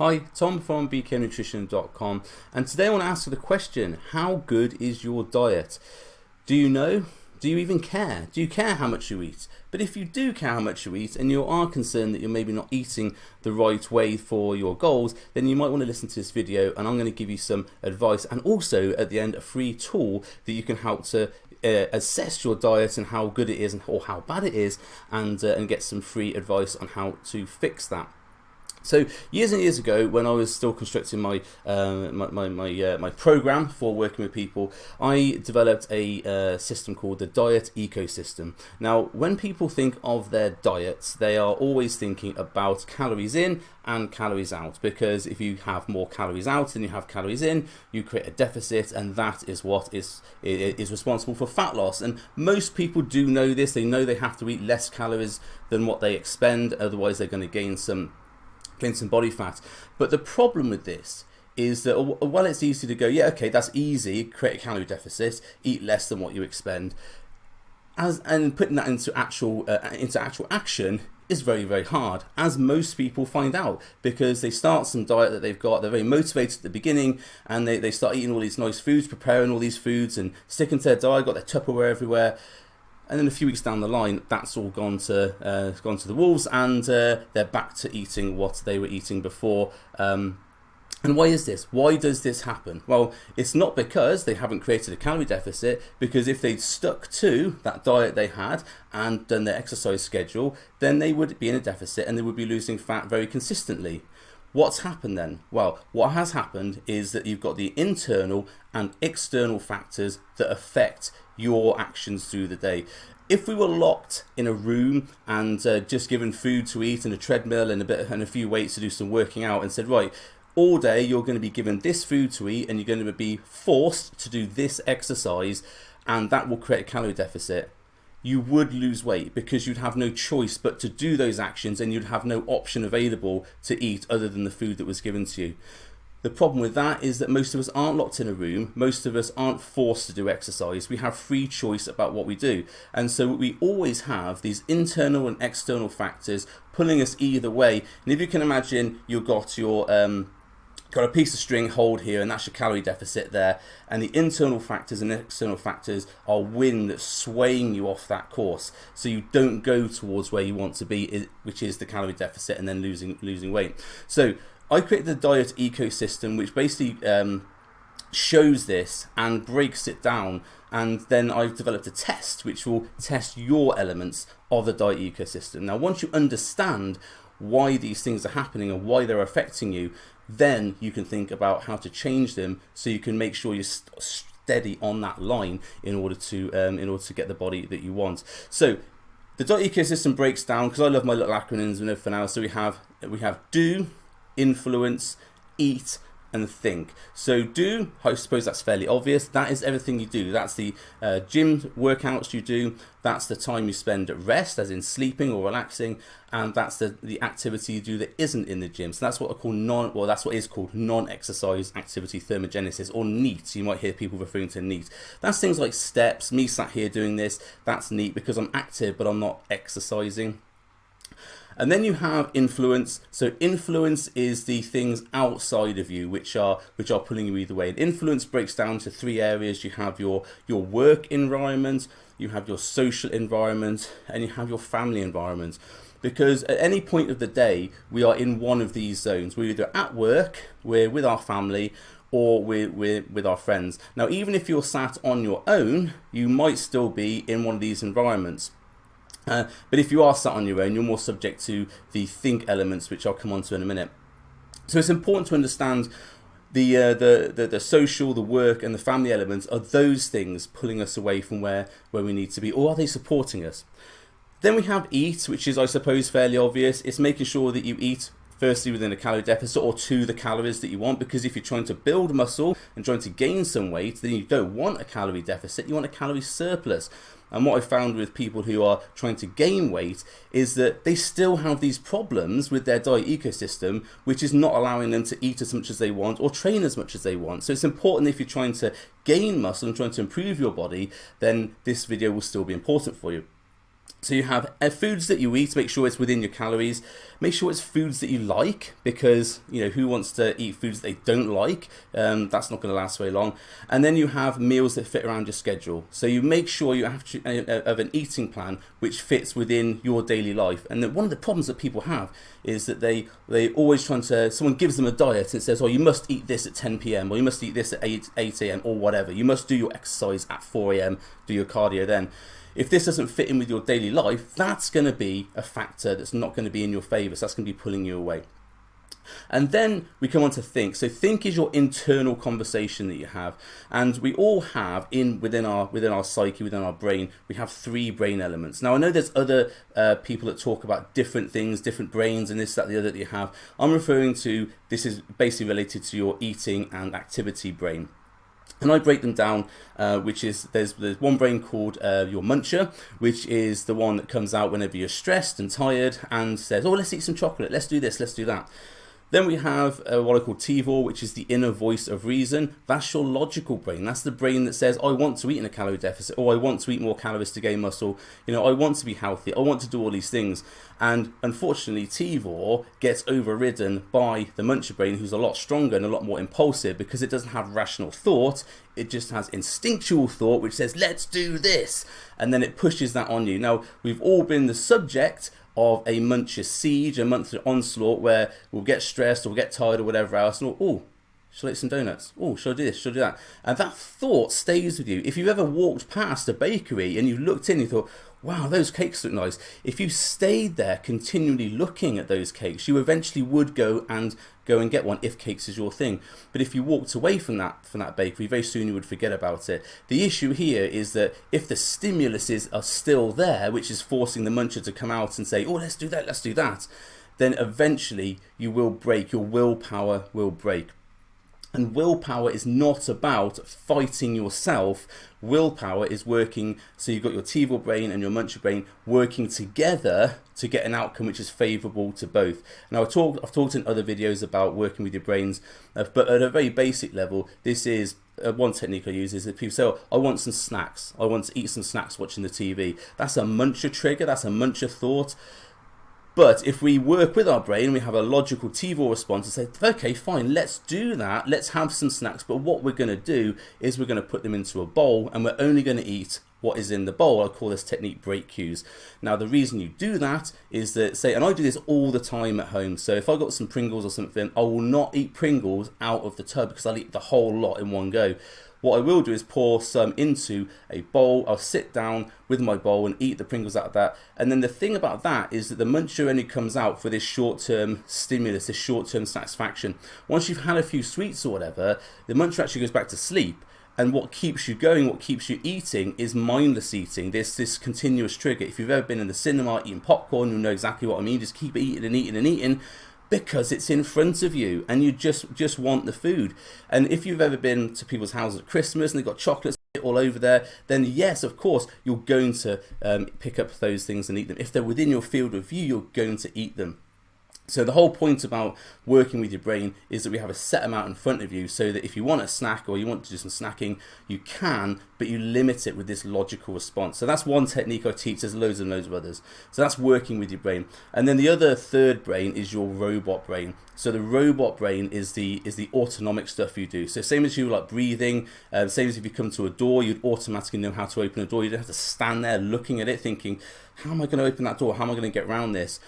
Hi, Tom from bknutrition.com, and today I want to ask you the question, how good is your diet? Do you know? Do you even care? Do you care how much you eat? But if you do care how much you eat and you are concerned that you're maybe not eating the right way for your goals, then you might want to listen to this video, and I'm going to give you some advice and also at the end a free tool that you can help to assess your diet and how good it is or how bad it is, and get some free advice on how to fix that. So years and years ago, when I was still constructing my my program for working with people, I developed a system called the diet ecosystem. Now, when people think of their diets, they are always thinking about calories in and calories out, because if you have more calories out than you have calories in, you create a deficit, and that is what is responsible for fat loss. And most people do know this. They know they have to eat less calories than what they expend, otherwise they're going to gain some body fat. But the problem with this is that while it's easy to go, yeah, okay, that's easy, create a calorie deficit, eat less than what you expend, and putting that into actual action is very, very hard, as most people find out, because they start some diet that they've got, they're very motivated at the beginning, and they start eating all these nice foods, preparing all these foods and sticking to their diet, got their Tupperware everywhere. And then a few weeks down the line, that's all gone to the wolves, and they're back to eating what they were eating before. And why is this? Why does this happen? Well, it's not because they haven't created a calorie deficit, because if they'd stuck to that diet they had and done their exercise schedule, then they would be in a deficit and they would be losing fat very consistently. What's happened then? Well, what has happened is that you've got the internal and external factors that affect your actions through the day. If we were locked in a room and just given food to eat and a treadmill and a few weights to do some working out, and said, right, all day you're going to be given this food to eat and you're going to be forced to do this exercise, and that will create a calorie deficit, you would lose weight, because you'd have no choice but to do those actions, and you'd have no option available to eat other than the food that was given to you. The problem with that is that most of us aren't locked in a room. Most of us aren't forced to do exercise. We have free choice about what we do. And so we always have these internal and external factors pulling us either way. And if you can imagine, you've got your got a piece of string hold here, and that's your calorie deficit there, and the internal factors and external factors are wind that's swaying you off that course, so you don't go towards where you want to be, which is the calorie deficit and then losing weight. So I created the diet ecosystem, which basically shows this and breaks it down, and then I've developed a test which will test your elements of the diet ecosystem. Now, once you understand why these things are happening and why they're affecting you, then you can think about how to change them, so you can make sure you're steady on that line in order to get the body that you want. So the diet ecosystem breaks down, because I love my little acronyms for now. So we have do, influence, eat, and think. So do, I suppose that's fairly obvious. That is everything you do. That's the gym workouts you do. That's the time you spend at rest, as in sleeping or relaxing, and that's the activity you do that isn't in the gym. So that's what is called non-exercise activity thermogenesis, or NEAT. You might hear people referring to NEAT. That's things like steps. Me sat here doing this. That's NEAT, because I'm active but I'm not exercising. And then you have influence. So influence is the things outside of you which are pulling you either way. And influence breaks down to three areas. You have your work environment, you have your social environment, and you have your family environment. Because at any point of the day, we are in one of these zones. We're either at work, we're with our family, or we're with our friends. Now, even if you're sat on your own, you might still be in one of these environments. But if you are sat on your own, you're more subject to the think elements, which I'll come on to in a minute. So it's important to understand the social, the work, and the family elements. Are those things pulling us away from where we need to be, or are they supporting us? Then we have eat, which is, I suppose, fairly obvious. It's making sure that you eat firstly within a calorie deficit, or to the calories that you want, because if you're trying to build muscle and trying to gain some weight, then you don't want a calorie deficit, you want a calorie surplus. And what I found with people who are trying to gain weight is that they still have these problems with their diet ecosystem, which is not allowing them to eat as much as they want or train as much as they want. So it's important, if you're trying to gain muscle and trying to improve your body, then this video will still be important for you. So you have foods that you eat, make sure it's within your calories, make sure it's foods that you like, because who wants to eat foods they don't like? That's not going to last very long. And then you have meals that fit around your schedule. So you make sure you have an eating plan which fits within your daily life. And one of the problems that people have is that they always someone gives them a diet and says, oh, you must eat this at 10 p.m. or you must eat this at 8 a.m. or whatever. You must do your exercise at 4 a.m., do your cardio then. If this doesn't fit in with your daily life, that's going to be a factor that's not going to be in your favor. So that's going to be pulling you away. And then we come on to think. So think is your internal conversation that you have. And we all have within our psyche, within our brain, we have 3 brain elements. Now I know there's other people that talk about different things, different brains and this, that, the other that you have. I'm referring to, this is basically related to your eating and activity brain. And I break them down, which is, there's one brain called your muncher, which is the one that comes out whenever you're stressed and tired and says, oh, let's eat some chocolate, let's do this, let's do that. Then we have what I call TVOR, which is the inner voice of reason. That's your logical brain. That's the brain that says, I want to eat in a calorie deficit, or I want to eat more calories to gain muscle. I want to be healthy. I want to do all these things. And unfortunately, TVOR gets overridden by the muncher brain, who's a lot stronger and a lot more impulsive, because it doesn't have rational thought. It just has instinctual thought, which says, let's do this. And then it pushes that on you. Now, we've all been the subject of a muncher siege, a muncher onslaught, where we'll get stressed or we'll get tired or whatever else, and oh, shall I eat some donuts? Oh, shall I do this? Shall I do that? And that thought stays with you. If you've ever walked past a bakery and you looked in and you thought, wow, those cakes look nice. If you stayed there continually looking at those cakes, you eventually would go and get one if cakes is your thing. But if you walked away from that bakery, very soon you would forget about it. The issue here is that if the stimuluses are still there, which is forcing the muncher to come out and say, oh, let's do that, let's do that, then eventually you will break. Your willpower will break. And willpower is not about fighting yourself. Willpower is working, so you've got your TVOR brain and your muncher brain working together to get an outcome which is favourable to both. Now I've talked in other videos about working with your brains, but at a very basic level, this is one technique I use is that people say, oh, I want some snacks. I want to eat some snacks watching the TV. That's a muncher trigger, that's a muncher thought. But if we work with our brain, we have a logical TVOR response and say, okay, fine, let's do that. Let's have some snacks. But what we're going to do is we're going to put them into a bowl and we're only going to eat what is in the bowl. I call this technique break cues. Now, the reason you do that is that, say, and I do this all the time at home. So if I got some Pringles or something, I will not eat Pringles out of the tub because I'll eat the whole lot in one go. What I will do is pour some into a bowl. I'll sit down with my bowl and eat the Pringles out of that. And then the thing about that is that the muncher only comes out for this short-term stimulus, this short-term satisfaction. Once you've had a few sweets or whatever, the muncher actually goes back to sleep. And what keeps you going, what keeps you eating is mindless eating, this continuous trigger. If you've ever been in the cinema eating popcorn, you'll know exactly what I mean. Just keep eating and eating and eating, because it's in front of you and you just want the food. And if you've ever been to people's houses at Christmas and they've got chocolates all over there, then yes, of course, you're going to pick up those things and eat them. If they're within your field of view, you're going to eat them. So the whole point about working with your brain is that we have a set amount in front of you, so that if you want a snack or you want to do some snacking, you can, but you limit it with this logical response. So that's one technique I teach. There's loads and loads of others. So that's working with your brain. And then the other third brain is your robot brain. So the robot brain is the autonomic stuff you do. So same as you like breathing, same as if you come to a door, you'd automatically know how to open a door. You don't have to stand there looking at it thinking, how am I going to open that door? How am I going to get around this?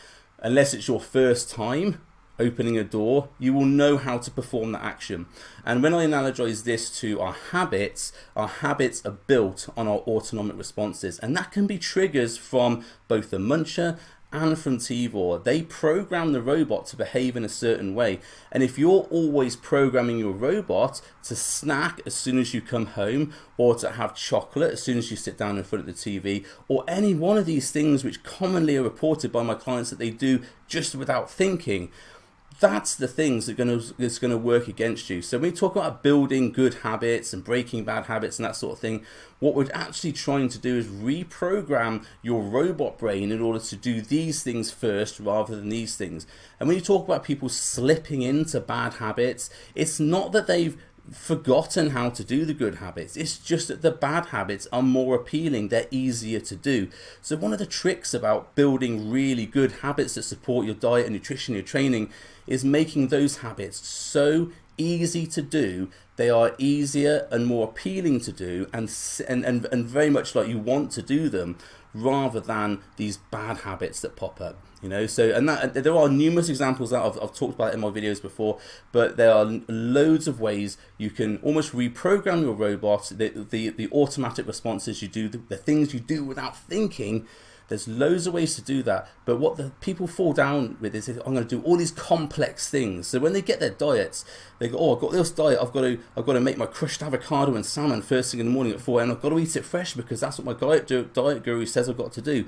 Unless it's your first time opening a door, you will know how to perform that action. And when I analogize this to our habits are built on our autonomic responses. And that can be triggers from both the muncher and from TVOR. They program the robot to behave in a certain way. And if you're always programming your robot to snack as soon as you come home, or to have chocolate as soon as you sit down in front of the TV, or any one of these things which commonly are reported by my clients that they do just without thinking, that's the things that's going to work against you. So when we talk about building good habits and breaking bad habits and that sort of thing, what we're actually trying to do is reprogram your robot brain in order to do these things first rather than these things. And when you talk about people slipping into bad habits, it's not that they've forgotten how to do the good habits. It's just that the bad habits are more appealing, they're easier to do. So one of the tricks about building really good habits that support your diet and nutrition, your training, is making those habits so easy to do. They are easier and more appealing to do, and very much like you want to do them, rather than these bad habits that pop up. So there are numerous examples that I've talked about in my videos before, but there are loads of ways you can almost reprogram your robot, the automatic responses you do, the things you do without thinking. There's loads of ways to do that, but what the people fall down with is, I'm going to do all these complex things. So when they get their diets, they go, oh, I've got this diet, I've got to make my crushed avocado and salmon first thing in the morning at 4 a.m. I've got to eat it fresh because that's what my diet guru says I've got to do.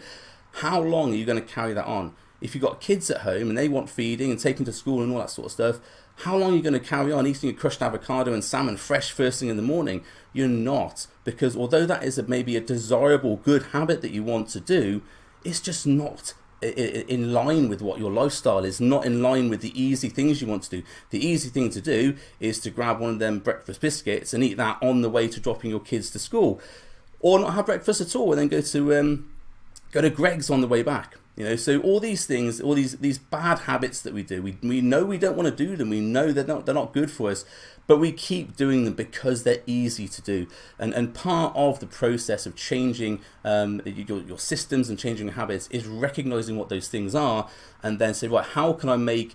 How long are you going to carry that on? If you've got kids at home and they want feeding and taking to school and all that sort of stuff, how long are you going to carry on eating a crushed avocado and salmon fresh first thing in the morning? You're not, because although that is maybe a desirable good habit that you want to do, it's just not in line with what your lifestyle is, not in line with the easy things you want to do. The easy thing to do is to grab one of them breakfast biscuits and eat that on the way to dropping your kids to school, or not have breakfast at all and then go to Greg's on the way back. So all these things, all these bad habits that we do, we know we don't want to do them. We know they're not good for us, but we keep doing them because they're easy to do. And part of the process of changing your systems and changing your habits is recognizing what those things are, and then say, right, how can I make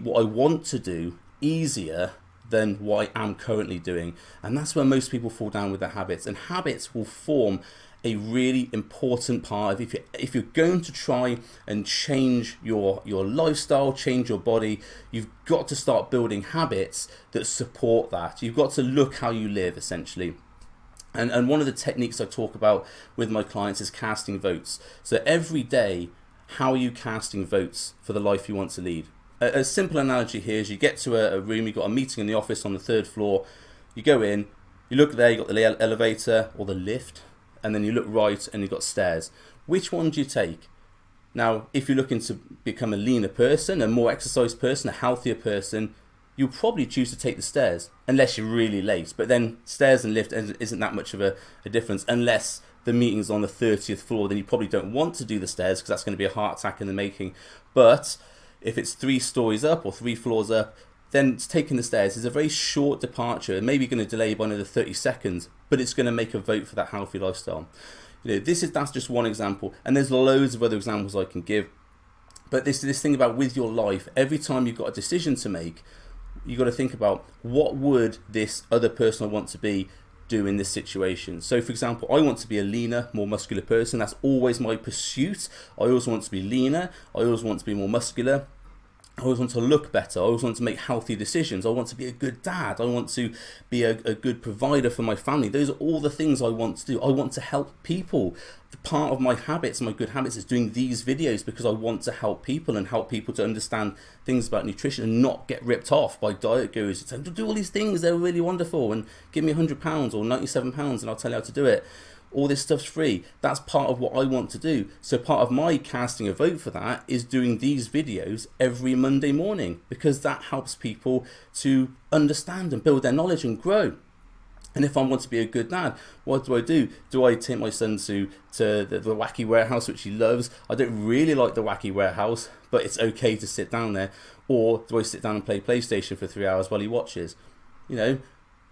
what I want to do easier than what I am currently doing? And that's where most people fall down with their habits. And habits will form a really important part of, if you're going to try and change your lifestyle, change your body, you've got to start building habits that support that. You've got to look how you live, essentially. And one of the techniques I talk about with my clients is casting votes. So every day, how are you casting votes for the life you want to lead? A simple analogy here is you get to a room, you've got a meeting in the office on the 3rd floor, you go in, you look there, you've got the elevator or the lift, and then you look right and you've got stairs. Which one do you take? Now, if you're looking to become a leaner person, a more exercised person, a healthier person, you'll probably choose to take the stairs, unless you're really late. But then stairs and lift isn't that much of a difference, unless the meeting's on the 30th floor, then you probably don't want to do the stairs because that's going to be a heart attack in the making. But if it's 3 stories up or 3 floors up, then taking the stairs is a very short departure, maybe going to delay by another 30 seconds, but it's going to make a vote for that healthy lifestyle. That's just one example, and there's loads of other examples I can give. But this thing about with your life, every time you've got a decision to make, you've got to think about, what would this other person I want to be do in this situation? So for example, I want to be a leaner, more muscular person. That's always my pursuit. I always want to be leaner. I always want to be more muscular. I always want to look better. I always want to make healthy decisions. I want to be a good dad. I want to be a good provider for my family. Those are all the things I want to do. I want to help people. The part of my habits, my good habits, is doing these videos because I want to help people and help people to understand things about nutrition and not get ripped off by diet gurus. It's like, do all these things, they're really wonderful, and give me £100 or £97 and I'll tell you how to do it. All this stuff's free. That's part of what I want to do. So part of my casting a vote for that is doing these videos every Monday morning, because that helps people to understand and build their knowledge and grow. And if I want to be a good dad, what do? Do I take my son to the wacky warehouse, which he loves? I don't really like the wacky warehouse, but it's okay to sit down there. Or do I sit down and play PlayStation for 3 hours while he watches?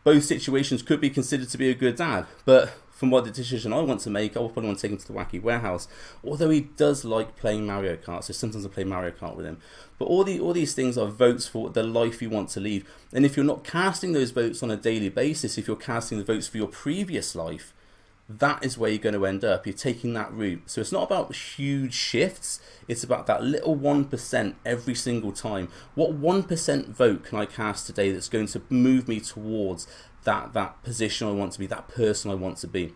Both situations could be considered to be a good dad, but from what the decision I want to make, I will probably want to take him to the wacky warehouse. Although he does like playing Mario Kart, so sometimes I play Mario Kart with him. But all these things are votes for the life you want to lead. And if you're not casting those votes on a daily basis, if you're casting the votes for your previous life, that is where you're going to end up. You're taking that route. So it's not about huge shifts. It's about that little 1% every single time. What 1% vote can I cast today that's going to move me towards that position I want to be, that person I want to be?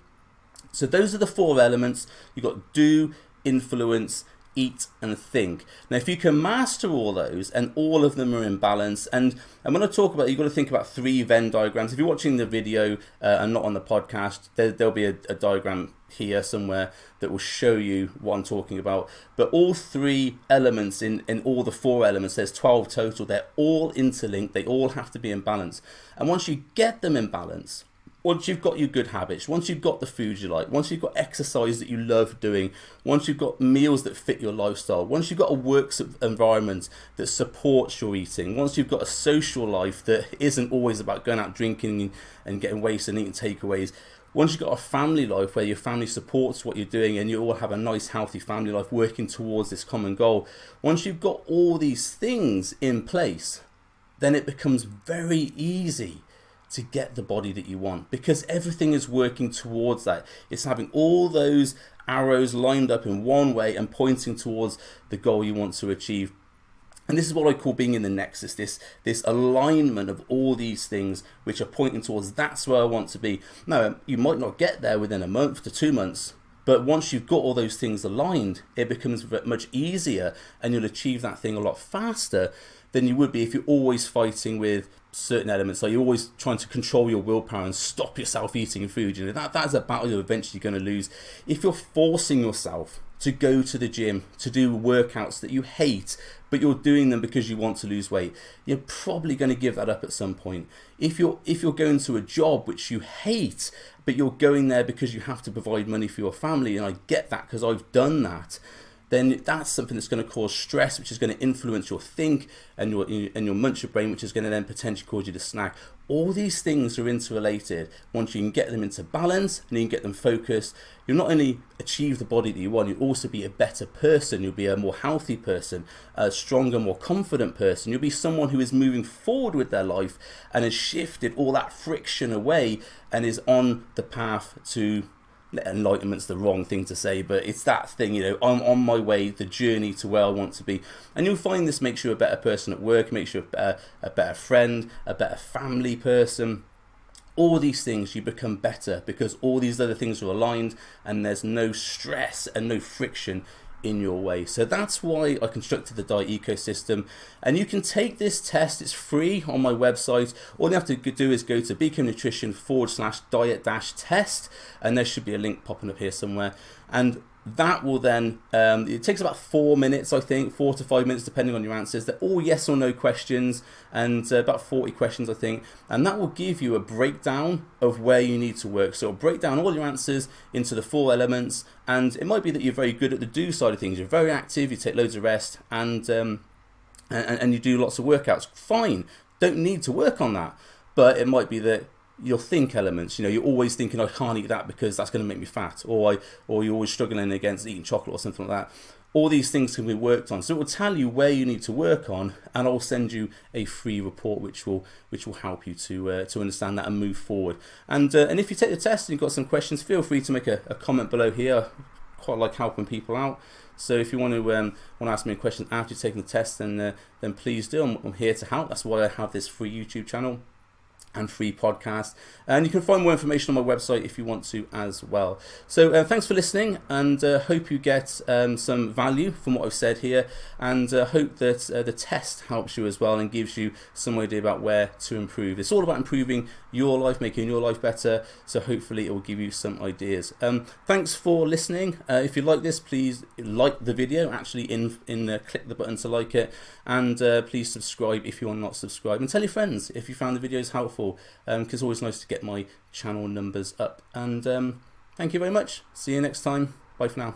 So those are the 4 elements. You've got do, influence, eat, and think. Now, if you can master all those, and all of them are in balance, and when I talk about it, you've got to think about 3 Venn diagrams. If you're watching the video and not on the podcast, there'll be a diagram here somewhere that will show you what I'm talking about. But all 3 elements in all the 4 elements, there's 12 total, they're all interlinked, they all have to be in balance. And once you get them in balance, once you've got your good habits, once you've got the food you like, once you've got exercise that you love doing, once you've got meals that fit your lifestyle, once you've got a work environment that supports your eating, once you've got a social life that isn't always about going out drinking and getting wasted and eating takeaways, once you've got a family life where your family supports what you're doing and you all have a nice healthy family life working towards this common goal, once you've got all these things in place, then it becomes very easy to get the body that you want, because everything is working towards that. It's having all those arrows lined up in one way and pointing towards the goal you want to achieve. And this is what I call being in the Nexus, this alignment of all these things which are pointing towards that's where I want to be. Now, you might not get there within a month to 2 months, but once you've got all those things aligned, it becomes much easier and you'll achieve that thing a lot faster than you would be if you're always fighting with certain elements. Like you're always trying to control your willpower and stop yourself eating food. You know, that's a battle you're eventually going to lose. If you're forcing yourself to go to the gym, to do workouts that you hate, but you're doing them because you want to lose weight, you're probably going to give that up at some point. If you're going to a job which you hate, but you're going there because you have to provide money for your family, and I get that because I've done that, then that's something that's going to cause stress, which is going to influence your think and your munch your brain, which is going to then potentially cause you to snack. All these things are interrelated. Once you can get them into balance and you can get them focused, you'll not only achieve the body that you want, you'll also be a better person. You'll be a more healthy person, a stronger, more confident person. You'll be someone who is moving forward with their life and has shifted all that friction away and is on the path to enlightenment's the wrong thing to say, but it's that thing, you know, I'm on my way, the journey to where I want to be. And you'll find this makes you a better person at work, makes you a better friend, a better family person. All these things, you become better because all these other things are aligned and there's no stress and no friction in your way. So that's why I constructed the diet ecosystem, and you can take this test. It's free on my website. All you have to do is go to bknutrition/diet-test, and there should be a link popping up here somewhere, and that will then it takes about 4 minutes, I think, 4 to 5 minutes depending on your answers. They're all yes or no questions, and about 40 questions, I think, and that will give you a breakdown of where you need to work. So it'll break down all your answers into the 4 elements, and it might be that you're very good at the do side of things. You're very active, you take loads of rest, and you do lots of workouts. Fine, don't need to work on that. But it might be that your think elements, you know, you're always thinking I can't eat that because that's going to make me fat, or you're always struggling against eating chocolate or something like that. All these things can be worked on. So it will tell you where you need to work on, and I'll send you a free report which will help you to understand that and move forward. And if you take the test and you've got some questions, feel free to make a comment below here. I quite like helping people out. So if you want to ask me a question after you've taken the test, then please do. I'm here to help. That's why I have this free YouTube channel and free podcast, and you can find more information on my website if you want to as well. So thanks for listening, and hope you get some value from what I've said here, and hope that the test helps you as well and gives you some idea about where to improve. It's all about improving your life, making your life better, so hopefully it will give you some ideas. Thanks for listening. If you like this, please like the video, actually click the button to like it, and please subscribe if you are not subscribed, and tell your friends if you found the videos helpful, because it's always nice to get my channel numbers up. And thank you very much. See you next time. Bye for now.